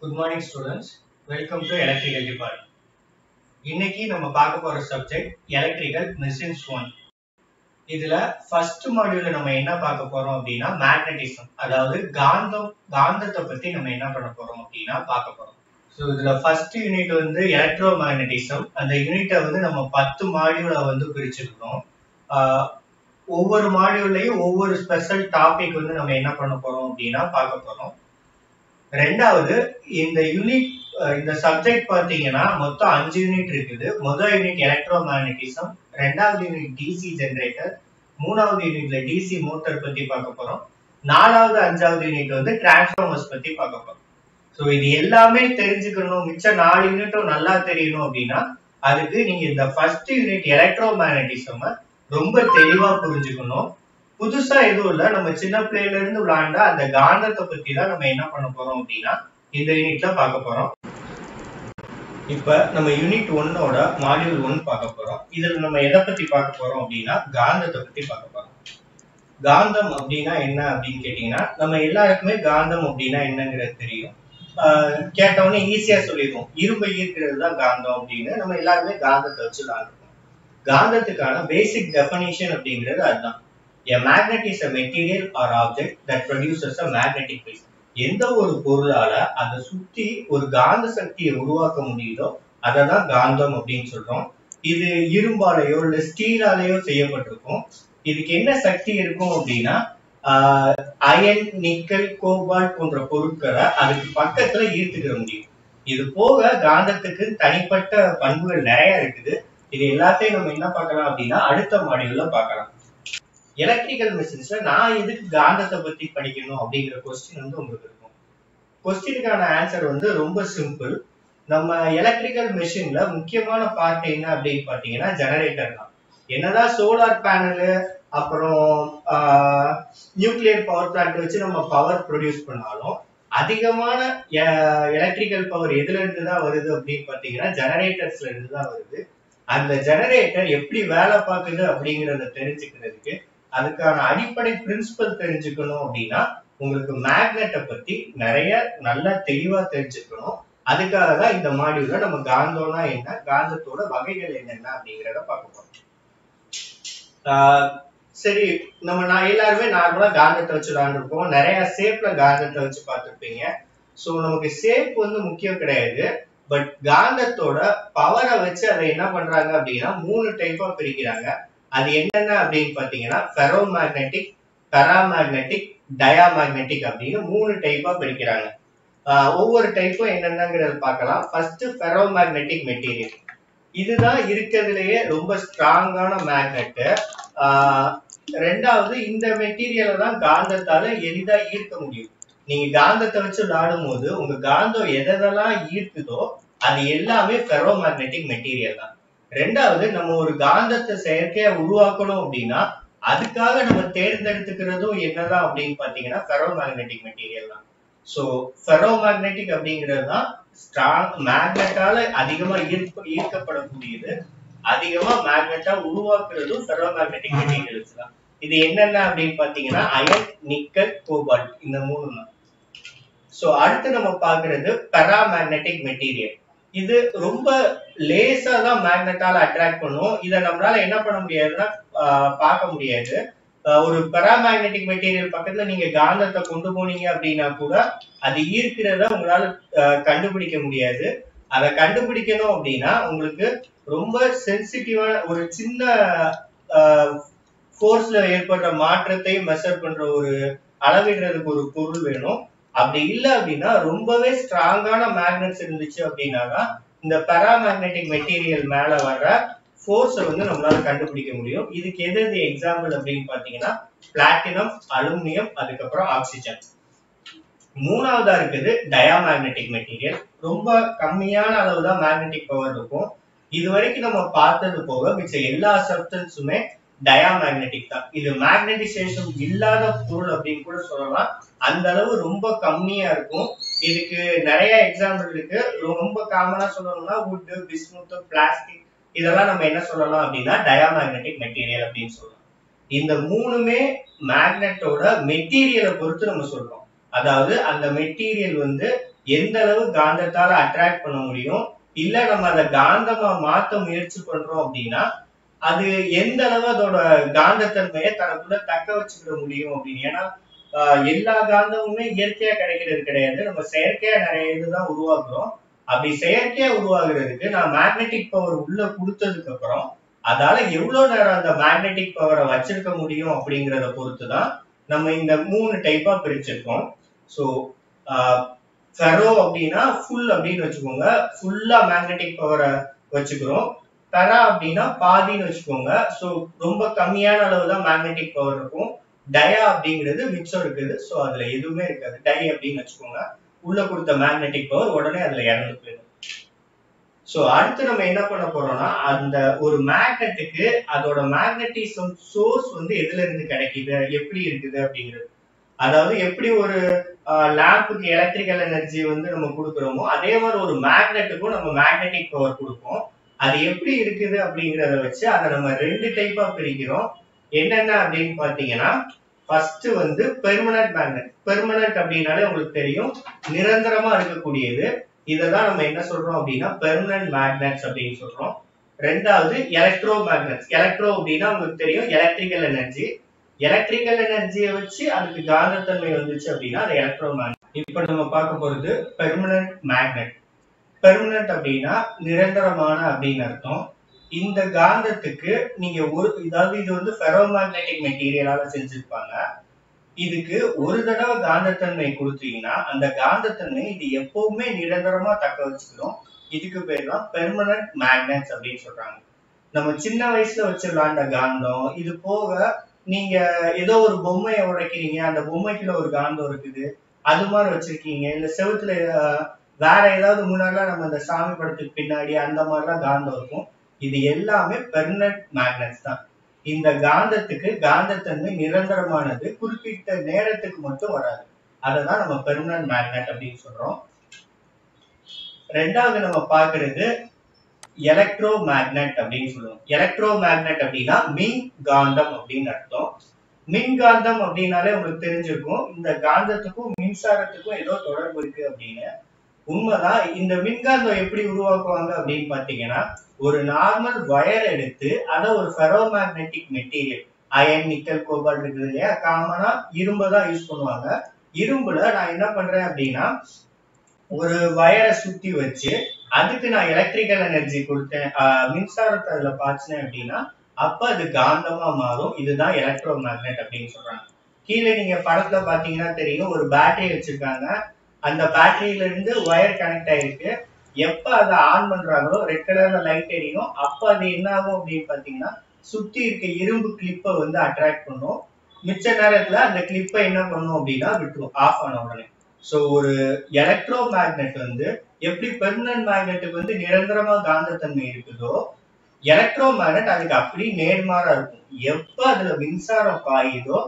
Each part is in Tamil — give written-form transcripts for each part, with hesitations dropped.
Good morning students. Welcome to Electrical Department. இன்னைக்கு நம்ம பார்க்க போற சப்ஜெக்ட் எலக்ட்ரிக்கல் மெஷின்ஸ் 1. இதுல ஃபர்ஸ்ட் மாடியூல்ல நம்ம என்ன பார்க்க போறோம் அப்படின்னா மேக்னட்டிசம், அதாவது காந்தத்தை பத்தி நம்ம என்ன பண்ண போறோம் அப்படின்னா பார்க்க போறோம். ஸோ இதுல ஃபர்ஸ்ட் யூனிட் வந்து எலக்ட்ரோ மேக்னட்டிசம். அந்த யூனிட்டை வந்து நம்ம 10 மாடியூலா வந்து பிரிச்சிருக்கோம். ஒவ்வொரு மாடியூல்லையும் ஒவ்வொரு ஸ்பெஷல் டாபிக் வந்து நம்ம என்ன பண்ண போறோம் அப்படின்னா பார்க்க போறோம். ரெண்டாவது இந்த சப்ஜெக்ட் பாத்தீங்கன்னா மொத்தம் 5 யூனிட் இருக்குது. முதல் யூனிட் எலக்ட்ரோ மேக்னட்டிசம், ரெண்டாவது யூனிட் டிசி ஜெனரேட்டர், மூணாவது யூனிட்ல டிசி மோட்டார் பத்தி பார்க்க போறோம், நாலாவது அஞ்சாவது யூனிட் வந்து டிரான்ஸ்ஃபார்மர்ஸ் பத்தி பார்க்க போறோம். ஸோ இது எல்லாமே தெரிஞ்சுக்கணும், மிச்ச 4 யூனிட்டும் நல்லா தெரியணும் அப்படின்னா அதுக்கு நீங்க இந்த ஃபர்ஸ்ட் யூனிட் எலக்ட்ரோ மேக்னட்டிசம் ரொம்ப தெளிவா புரிஞ்சுக்கணும். புதுசா எதுவும் இல்ல, நம்ம சின்ன பிள்ளைல இருந்து விளையாண்டா அந்த காந்தத்தை பத்தி தான் நம்ம என்ன பண்ண போறோம் அப்படின்னா இந்த யூனிட்ல பார்க்க போறோம். இப்ப நம்ம யூனிட் 1ஓட மாடியூல் 1 பார்க்க போறோம். இதுல நம்ம எதை பத்தி பார்க்க போறோம் அப்படின்னா காந்தத்தை பத்தி பார்க்க போறோம். காந்தம் அப்படின்னா என்ன அப்படின்னு கேட்டீங்கன்னா நம்ம எல்லாருக்குமே காந்தம் அப்படின்னா என்னங்கிறது தெரியும். கேட்டவொடனே ஈஸியா சொல்லிடுவோம், இரும்பை ஈர்க்கிறது தான் காந்தம் அப்படின்னு நம்ம எல்லாருமே காந்தத்தை வச்சு விளையாண்டுருக்கோம். காந்தத்துக்கான பேசிக் டெஃபினிஷன் அப்படிங்கிறது அதுதான். A magnet is a material or object that produces a magnetic field. எந்த ஒரு பொருளால அதை சுத்தி ஒரு காந்த சக்தியை உருவாக்க முடியுதோ அததான் காந்தம் அப்படின்னு சொல்றோம். இது இரும்பாலையோ இல்ல ஸ்டீலாலேயோ செய்யப்பட்டிருக்கும். இதுக்கு என்ன சக்தி இருக்கும் அப்படின்னா அயன், நிக்கல், கோபால்ட் போன்ற பொருட்களை அதுக்கு பக்கத்துல ஈர்த்துக்கிற முடியும். இது போக காந்தத்துக்கு தனிப்பட்ட பண்புகள் நிறைய இருக்குது. இது எல்லாத்தையும் நம்ம என்ன பார்க்கலாம் அப்படின்னா அடுத்த மாடியூல்ல பார்க்கலாம். எலக்ட்ரிக்கல் மெஷின்ஸ்ல நான் எதுக்கு காந்தத்தை பத்தி படிக்கணும் அப்படிங்கிற கொஸ்டின் வந்து உங்களுக்கு இருக்கும். கொஸ்டினுக்கான ஆன்சர் வந்து ரொம்ப சிம்பிள். நம்ம எலக்ட்ரிக்கல் மெஷின்ல முக்கியமான பார்ட் என்ன அப்படின்னு பாத்தீங்கன்னா ஜெனரேட்டர் தான். என்னதான் சோலார் பேனலு அப்புறம் நியூக்ளியர் பவர் பிளான்ட் வச்சு நம்ம பவர் ப்ரொடியூஸ் பண்ணாலும் அதிகமான எலக்ட்ரிக்கல் பவர் எதுல இருந்து தான் வருது அப்படின்னு பாத்தீங்கன்னா ஜெனரேட்டர்ஸ்ல இருந்து தான் வருது. அந்த ஜெனரேட்டர் எப்படி வேலை பார்க்குது அப்படிங்கறத தெரிஞ்சுக்கிறதுக்கு அதுக்கான அடிப்படை பிரின்சிபல் தெரிஞ்சுக்கணும் அப்படின்னா உங்களுக்கு மேக்னெட்டை பத்தி நிறைய நல்லா தெளிவா தெரிஞ்சுக்கணும். அதுக்காக தான் இந்த மாடியூல்ல நம்ம காந்தம்னா என்ன, காந்தத்தோட வகைகள் என்னென்ன அப்படிங்கிறத பார்க்க போறோம். சரி, நான் எல்லாருமே நார்மலா காந்தத்தை வச்சு விளையாண்டுருப்போம். நிறைய ஷேப்ல காந்தத்தை வச்சு பார்த்துருப்பீங்க. ஸோ நமக்கு ஷேப் வந்து முக்கியம் கிடையாது. பட் காந்தத்தோட பவரை வச்சு அதை என்ன பண்றாங்க அப்படின்னா 3 டைப்பா பிரிக்கிறாங்க. அது என்னென்ன அப்படின்னு பாத்தீங்கன்னா ஃபெரோ மேக்னெட்டிக், பெராமேக்னெட்டிக், டயாமேக்னெட்டிக் அப்படின்னு 3 டைப்பா பிரிக்கிறாங்க. ஒவ்வொரு டைப்பும் என்னென்னங்கிறத பார்க்கலாம். First ferro magnetic material. இதுதான் இருக்கிறதுலயே ரொம்ப ஸ்ட்ராங்கான மேக்னெட். ரெண்டாவது இந்த மெட்டீரியலை தான் காந்தத்தால எளிதா ஈர்க்க முடியும். நீங்க காந்தத்தை வச்சு விளையாடும் போது உங்க காந்தம் எதெல்லாம் ஈர்க்குதோ அது எல்லாமே ஃபெரோ மேக்னெட்டிக் மெட்டீரியல் தான். ரெண்டாவது நம்ம ஒரு காந்தத்தை செயற்கையா உருவாக்கணும் அப்படின்னா அதுக்காக நம்ம தேர்ந்தெடுத்துக்கிறதும் என்னதான் அப்படின்னு பாத்தீங்கன்னா ஃபெரோ மேக்னெட்டிக் மெட்டீரியல் தான். ஸோ ஃபெரோ மேக்னெட்டிக் அப்படிங்கிறது தான் ஸ்ட்ராங் மேக்னெட்டால அதிகமா ஈர்க்கப்படக்கூடியது. அதிகமா மேக்னெட்டா உருவாக்குறதும் ஃபெரோ மேக்னெட்டிக் மெட்டீரியல்ஸ் தான். இது என்னென்ன அப்படின்னு பாத்தீங்கன்னா அயன், நிக்கல், கோபால்ட், இந்த 3 தான். சோ அடுத்து நம்ம பாக்குறது பெராமேக்னெட்டிக் மெட்டீரியல். இது ரொம்ப லேசா தான் மேக்னெட்டால அட்ராக்ட் பண்ணும். இதை நம்மளால என்ன பண்ண முடியாதுன்னா பார்க்க முடியாது. ஒரு பெராமேக்னெட்டிக் மெட்டீரியல் பக்கத்துல நீங்க காந்தத்தை கொண்டு போனீங்க அப்படின்னா கூட அது ஈர்க்கிறத உங்களால கண்டுபிடிக்க முடியாது. அதை கண்டுபிடிக்கணும் அப்படின்னா உங்களுக்கு ரொம்ப சென்சிட்டிவான ஒரு சின்ன ஃபோர்ஸ்ல ஏற்படுற மாற்றத்தை மெஷர் பண்ற ஒரு அளவிடுறதுக்கு ஒரு பொருள் வேணும். அப்படி இல்லை அப்படின்னா ரொம்பவே ஸ்ட்ராங்கான மேக்னெட்ஸ் இருந்துச்சு அப்படின்னா இந்த பெராமேக்னெட்டிக் மெட்டீரியல் மேல வர்ற ஃபோர்ஸை வந்து நம்மளால கண்டுபிடிக்க முடியும். இதுக்கு எது எக்ஸாம்பிள் அப்படின்னு பாத்தீங்கன்னா பிளாட்டினம், அலுமினியம், அதுக்கப்புறம் ஆக்சிஜன். மூணாவதா இருக்குது டயாமேக்னெட்டிக் மெட்டீரியல். ரொம்ப கம்மியான அளவு தான் மேக்னெட்டிக் பவர் இருக்கும். இது வரைக்கும் நம்ம பார்த்தது போக மிச்ச எல்லா சப்ஸ்டன்ஸுமே டயாமேக்னெட்டிக் தான். இது மேக்னெட்டிசேஷன் இல்லாத பொருள் அப்படின்னு கூட சொல்லலாம். அந்த அளவு ரொம்ப கம்மியா இருக்கும். இதுக்கு நிறைய எக்ஸாம்பிள் இருக்கு. ரொம்ப காமனா சொல்லணும்னா வுட், பிஸ்முத், பிளாஸ்டிக், இதெல்லாம் நம்ம என்ன சொல்லலாம் அப்படின்னா டயாமேக்னெட்டிக் மெட்டீரியல் அப்படின்னு சொல்லலாம். இந்த 3மே மேக்னெட்டோட மெட்டீரியலை பொறுத்து நம்ம சொல்றோம். அதாவது அந்த மெட்டீரியல் வந்து எந்த அளவு காந்தத்தால அட்ராக்ட் பண்ண முடியும், இல்ல நம்ம அதை காந்தமா மாத்த முயற்சி பண்றோம் அப்படின்னா அது எந்த அளவு அதோட காந்தத்தன்மையை தனக்குள்ள தக்க வச்சுக்கிட முடியும் அப்படின்னு. ஏன்னா எல்லா காந்தமுமே இயற்கையா கிடைக்கிறது கிடையாது, நம்ம செயற்கையா நிறைய இதுதான் உருவாக்குறோம். அப்படி செயற்கையா உருவாகுறதுக்கு நான் மேக்னெட்டிக் பவர் உள்ள கொடுத்ததுக்கு அப்புறம் அதால எவ்வளவு நேரம் அந்த மேக்னெட்டிக் பவரை வச்சிருக்க முடியும் அப்படிங்கிறத பொறுத்துதான் நம்ம இந்த 3 டைப்பா பிரிச்சிருக்கோம். ஸோ ஃபெரோ அப்படின்னா ஃபுல் அப்படின்னு வச்சுக்கோங்க, ஃபுல்லா மேக்னெட்டிக் பவரை வச்சுக்கிறோம். பெரா அப்படின்னா பாதின்னு வச்சுக்கோங்க, ஸோ ரொம்ப கம்மியான அளவு தான் மேக்னெட்டிக் பவர் இருக்கும். டயா அப்படிங்கிறது மிச்சம் இருக்குது, ஸோ அதுல எதுவுமே இருக்காது. டை அப்படின்னு வச்சுக்கோங்க, உள்ள கொடுத்த மேக்னெட்டிக் பவர் உடனே அதுல இறந்து போயிடும். ஸோ அடுத்து நம்ம என்ன பண்ண போறோம்னா, அந்த ஒரு மேக்னெட்டுக்கு அதோட மேக்னட்டிசம் சோர்ஸ் வந்து எதுல இருந்து கிடைக்குது, எப்படி இருக்குது அப்படிங்கிறது. அதாவது எப்படி ஒரு லேம்புக்கு எலக்ட்ரிக்கல் எனர்ஜி வந்து நம்ம கொடுக்குறோமோ அதே மாதிரி ஒரு மேக்னெட்டுக்கும் நம்ம மேக்னெட்டிக் பவர் கொடுப்போம். அது எப்படி இருக்குது அப்படிங்கிறத வச்சு அதை நம்ம 2 டைப்பா பிரிக்கிறோம். என்னென்ன அப்படின்னு பாத்தீங்கன்னா, ஃபர்ஸ்ட் வந்து பெர்மனன்ட் மேக்னெட். பெர்மனன்ட் அப்படின்னாலே உங்களுக்கு தெரியும், நிரந்தரமா இருக்கக்கூடியது. இததான் நம்ம என்ன சொல்றோம் அப்படின்னா பெர்மனன்ட் மேக்னெட்ஸ் அப்படின்னு சொல்றோம். ரெண்டாவது எலக்ட்ரோ மேக்னெட்ஸ். எலக்ட்ரோ அப்படின்னா உங்களுக்கு தெரியும் எலக்ட்ரிக்கல் எனர்ஜி. எலக்ட்ரிக்கல் எனர்ஜியை வச்சு அதுக்கு காந்தத்தன்மை வந்துச்சு அப்படின்னா அது எலக்ட்ரோ மேக்னெட். இப்ப நம்ம பார்க்க போறது பெர்மனன்ட் மேக்னெட். பெர்மனன்ட் அப்படின்னா நிரந்தரமான அப்படின்னு அர்த்தம். இந்த காந்தத்துக்கு நீங்க அதாவது இது வந்து ஃபெரோமேக்னெட்டிக் மெட்டீரியலால செஞ்சிருப்பாங்க. இதுக்கு ஒரு தடவை காந்தத்தன்மை கொடுத்தீங்கன்னா அந்த காந்தத்தன்மை இது எப்பவுமே நிரந்தரமா தக்க வச்சுக்கிறோம். இதுக்கு பேர் தான் பெர்மனன்ட் மேக்னெட்ஸ் அப்படின்னு சொல்றாங்க. நம்ம சின்ன வயசுல வச்சு விளையாண்ட காந்தம், இது போக நீங்க ஏதோ ஒரு பொம்மையை உடைக்கிறீங்க, அந்த பொம்மைக்குள்ள ஒரு காந்தம் இருக்குது, அது மாதிரி வச்சிருக்கீங்க. இல்ல செவுத்துல வேற ஏதாவது முன்னாடிலாம் நம்ம அந்த சாமி படத்துக்கு பின்னாடி அந்த மாதிரிலாம் காந்தம் இருக்கும். இது எல்லாமே பெர்மனன்ட் மேக்னெட்ஸ் தான். இந்த காந்தத்துக்கு காந்தத்தன்மை நிரந்தரமானது, குறிப்பிட்ட நேரத்துக்கு மட்டும் வராது. அததான் நம்ம பெர்மனன்ட் மேக்னெட் அப்படின்னு சொல்றோம். ரெண்டாவது நம்ம பாக்குறது எலக்ட்ரோ மேக்னெட் அப்படின்னு சொல்லுவோம். எலக்ட்ரோ மேக்னெட் அப்படின்னா மின் காந்தம் அப்படின்னு அர்த்தம். மின்காந்தம் அப்படின்னாலே உங்களுக்கு தெரிஞ்சிருக்கும், இந்த காந்தத்துக்கும் மின்சாரத்துக்கும் ஏதோ தொடர்பு இருக்கு அப்படின்னு. உண்மைதான். இந்த மின்காந்தம் எப்படி உருவாக்குவாங்க அப்படின்னு பாத்தீங்கன்னா, ஒரு நார்மல் வயர் எடுத்து அதை ஒரு ferromagnetic material, iron, nickel, cobalt இருக்குது இல்லையா, காமனா இரும்பை தான் யூஸ் பண்ணுவாங்க. இரும்புல நான் என்ன பண்றேன் அப்படின்னா, ஒரு வயரை சுத்தி வச்சு அதுக்கு நான் எலக்ட்ரிக்கல் எனர்ஜி கொடுத்தேன், மின்சாரத்தை அதுல பாய்ச்சினேன் அப்படின்னா அப்ப அது காந்தமா மாறும். இதுதான் எலக்ட்ரோ மேக்னெட் அப்படின்னு சொல்றாங்க. கீழே நீங்க படத்துல பாத்தீங்கன்னா தெரியும், ஒரு பேட்டரி வச்சிருக்காங்க. அந்த பேட்டரியில இருந்து ஒயர் கனெக்ட் ஆயிருக்கு. எப்ப அதை ஆன் பண்றாங்களோ ரெட் கலர்ல லைட் எரியும். அப்ப அது என்ன ஆகும் அப்படின்னு பாத்தீங்கன்னா, சுத்தி இருக்க இரும்பு கிளிப்பை வந்து அட்ராக்ட் பண்ணும். மிச்ச நேரத்துல அந்த கிளிப்பை என்ன பண்ணும் அப்படின்னா விட்டுரும், ஆஃப் ஆன உடனே. சோ ஒரு எலக்ட்ரோ மேக்னெட் வந்து எப்படி பெர்மனன்ட் மேக்னெட்டுக்கு வந்து நிரந்தரமா காந்தத்தன்மை இருக்குதோ, எலக்ட்ரோ மேக்னெட் அதுக்கு அப்படி நேர்மாறா இருக்கும். எப்ப அதுல மின்சாரம் பாயுதோ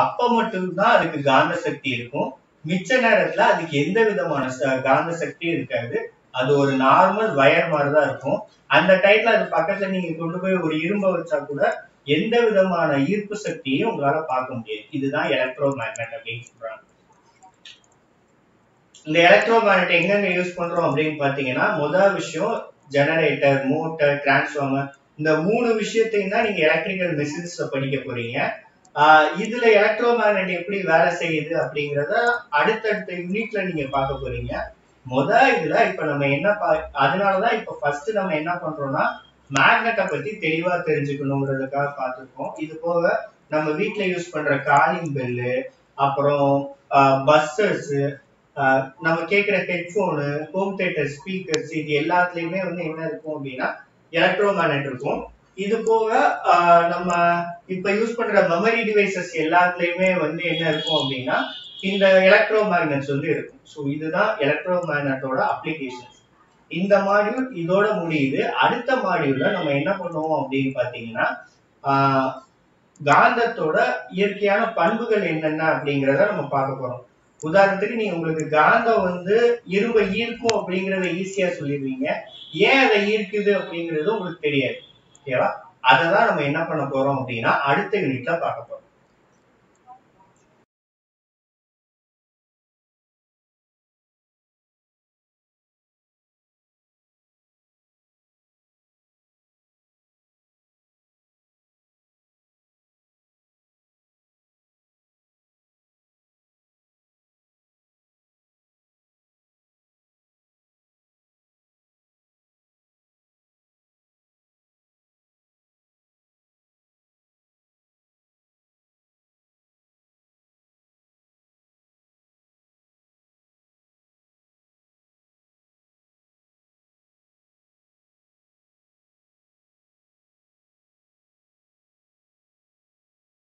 அப்ப மட்டும்தான் அதுக்கு காந்த சக்தி இருக்கும். மிச்ச நேரத்துல அதுக்கு எந்த விதமான காந்த சக்தியும் இருக்காது. அது ஒரு நார்மல் வயர் மாதிரிதான் இருக்கும். அந்த டைம்ல அது பக்கத்துல நீங்க கொண்டு போய் ஒரு இரும்பை வச்சா கூட எந்த விதமான ஈர்ப்பு சக்தியும் உங்களால பார்க்க முடியாது. இதுதான் எலக்ட்ரோ மேக்னெட் அப்படின்னு சொல்றாங்க. இந்த எலக்ட்ரோ மேக்னெட் எங்கெங்க யூஸ் பண்றோம் அப்படின்னு பாத்தீங்கன்னா, முதல் விஷயம் ஜெனரேட்டர், மோட்டர், டிரான்ஸ்ஃபார்மர், இந்த 3 விஷயத்தையும் தான் நீங்க எலக்ட்ரிக்கல் மெஷின்ஸ்ல படிக்க போறீங்க. இதுல எலக்ட்ரோ மேக்னெட் எப்படி வேலை செய்யுது அப்படிங்கறத அடுத்தடுத்த யூனிட்ல நீங்க பார்க்க போறீங்க. இதுல இப்ப நம்ம என்ன அதனாலதான் இப்ப ஃபர்ஸ்ட் நம்ம என்ன பண்றோம்னா மேக்னெட்டை பத்தி தெளிவா தெரிஞ்சுக்கணுங்கிறதுக்காக பார்த்துருக்கோம். இது போக நம்ம வீட்டுல யூஸ் பண்ற காலிங் பெல்லு, அப்புறம் பஸ்ஸர்ஸ், நம்ம கேட்கிற ஹெட்போனு, ஹோம் தியேட்டர் ஸ்பீக்கர்ஸ், இது எல்லாத்துலயுமே வந்து என்ன இருக்கும் அப்படின்னா எலக்ட்ரோ மேக்னெட் இருக்கும். இது போக நம்ம இப்ப யூஸ் பண்ற மெமரி டிவைசஸ் எல்லாத்துலயுமே வந்து என்ன இருக்கும் அப்படின்னா இந்த எலக்ட்ரோ மேக்னெட்ஸ் வந்து இருக்கும். ஸோ இதுதான் எலக்ட்ரோ மேக்னெட்டோட அப்ளிகேஷன்ஸ். இந்த மாடியூல் இதோட முடியுது. அடுத்த மாடியூல்ல நம்ம என்ன பண்ணுவோம் அப்படின்னு பாத்தீங்கன்னா, காந்தத்தோட இயற்கையான பண்புகள் என்னென்ன அப்படிங்கிறத நம்ம பார்க்க போறோம். உதாரணத்துக்கு நீங்க உங்களுக்கு காந்தம் வந்து இரும்பை ஈர்க்கும் அப்படிங்கறத ஈஸியா சொல்லிடுவீங்க. ஏன் அதை ஈர்க்குது அப்படிங்கிறது உங்களுக்கு தெரியாது. ஓகேவா? அததான் நம்ம என்ன பண்ண போறோம் அப்படின்னா அடுத்த யூனிட்ல பார்க்க போறோம்.